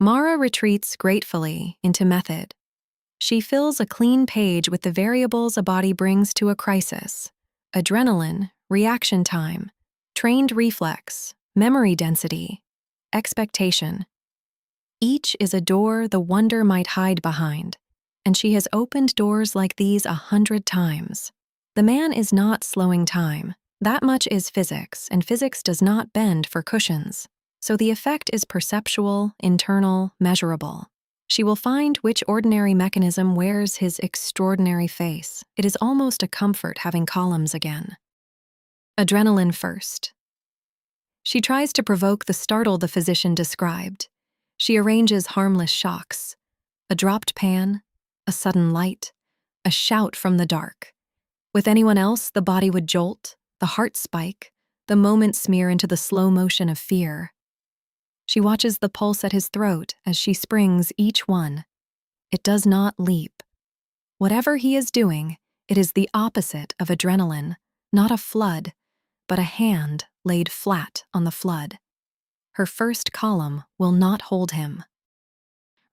Mara retreats gratefully into method. She fills a clean page with the variables a body brings to a crisis: adrenaline, reaction time, trained reflex, memory density, expectation. Each is a door the wonder might hide behind, and she has opened doors like these 100 times. The man is not slowing time. That much is physics, and physics does not bend for cushions. So the effect is perceptual, internal, measurable. She will find which ordinary mechanism wears his extraordinary face. It is almost a comfort having columns again. Adrenaline first. She tries to provoke the startle the physician described. She arranges harmless shocks: a dropped pan, a sudden light, a shout from the dark. With anyone else, the body would jolt, the heart spike, the moment smear into the slow motion of fear. She watches the pulse at his throat as she springs each one. It does not leap. Whatever he is doing, it is the opposite of adrenaline, not a flood, but a hand laid flat on the flood. Her first column will not hold him.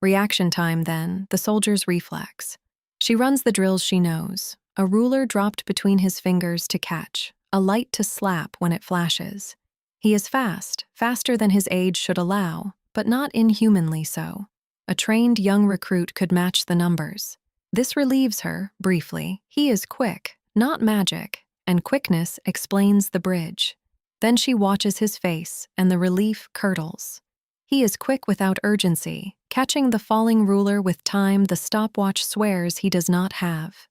Reaction time, then, the soldier's reflex. She runs the drills she knows: a ruler dropped between his fingers to catch, a light to slap when it flashes. He is fast, faster than his age should allow, but not inhumanly so. A trained young recruit could match the numbers. This relieves her, briefly. He is quick, not magic, and quickness explains the bridge. Then she watches his face, and the relief curdles. He is quick without urgency, catching the falling ruler with time the stopwatch swears he does not have.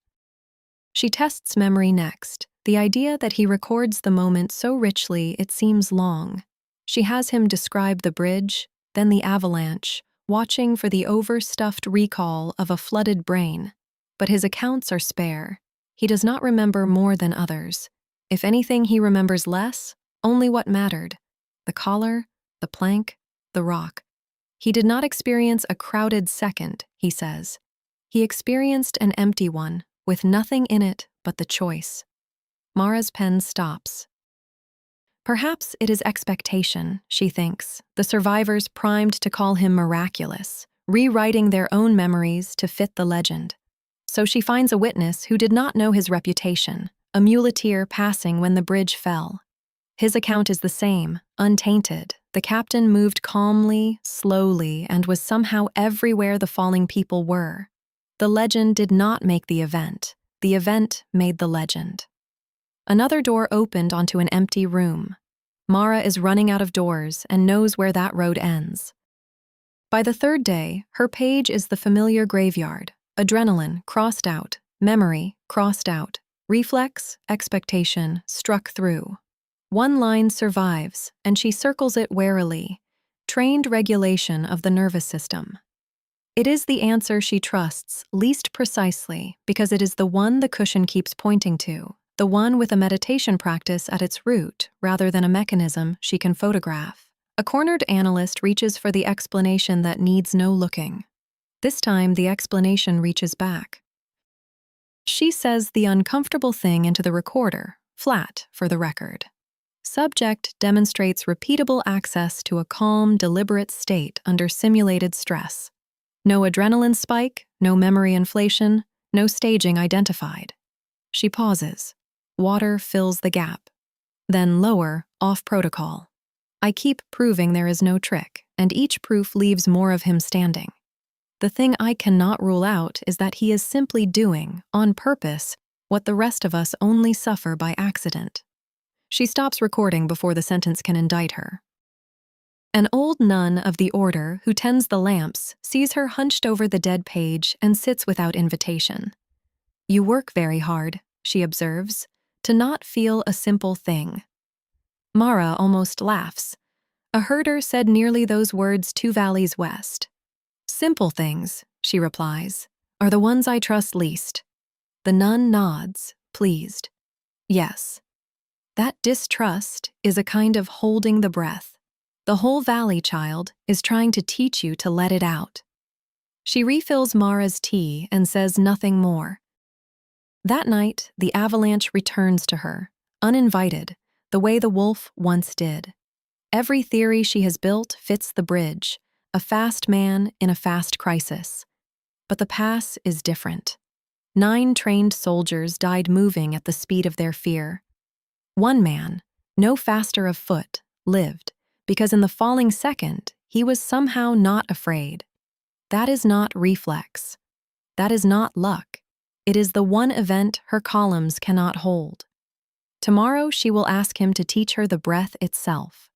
She tests memory next, the idea that he records the moment so richly it seems long. She has him describe the bridge, then the avalanche, watching for the overstuffed recall of a flooded brain. But his accounts are spare. He does not remember more than others. If anything, he remembers less, only what mattered: the collar, the plank, the rock. He did not experience a crowded second, he says. He experienced an empty one, with nothing in it but the choice. Mara's pen stops. Perhaps it is expectation, she thinks, the survivors primed to call him miraculous, rewriting their own memories to fit the legend. So she finds a witness who did not know his reputation, a muleteer passing when the bridge fell. His account is the same, untainted. The captain moved calmly, slowly, and was somehow everywhere the falling people were. The legend did not make the event made the legend. Another door opened onto an empty room. Mara is running out of doors and knows where that road ends. By the third day, her page is the familiar graveyard: adrenaline crossed out, memory crossed out, reflex, expectation struck through. One line survives, and she circles it warily: trained regulation of the nervous system. It is the answer she trusts least precisely because it is the one the cushion keeps pointing to, the one with a meditation practice at its root rather than a mechanism she can photograph. A cornered analyst reaches for the explanation that needs no looking. This time, the explanation reaches back. She says the uncomfortable thing into the recorder, flat for the record. Subject demonstrates repeatable access to a calm, deliberate state under simulated stress. No adrenaline spike, no memory inflation, no staging identified. She pauses. Water fills the gap. Then lower, off protocol. I keep proving there is no trick, and each proof leaves more of him standing. The thing I cannot rule out is that he is simply doing, on purpose, what the rest of us only suffer by accident. She stops recording before the sentence can indict her. An old nun of the order who tends the lamps sees her hunched over the dead page and sits without invitation. "You work very hard," she observes, "to not feel a simple thing." Mara almost laughs. A herder said nearly those words 2 valleys west. "Simple things," she replies, "are the ones I trust least." The nun nods, pleased. Yes. That distrust is a kind of holding the breath. The whole valley, child, is trying to teach you to let it out. She refills Mara's tea and says nothing more. That night, the avalanche returns to her, uninvited, the way the wolf once did. Every theory she has built fits the bridge: a fast man in a fast crisis. But the pass is different. 9 trained soldiers died moving at the speed of their fear. One man, no faster of foot, lived, because in the falling second, he was somehow not afraid. That is not reflex. That is not luck. It is the one event her columns cannot hold. Tomorrow she will ask him to teach her the breath itself.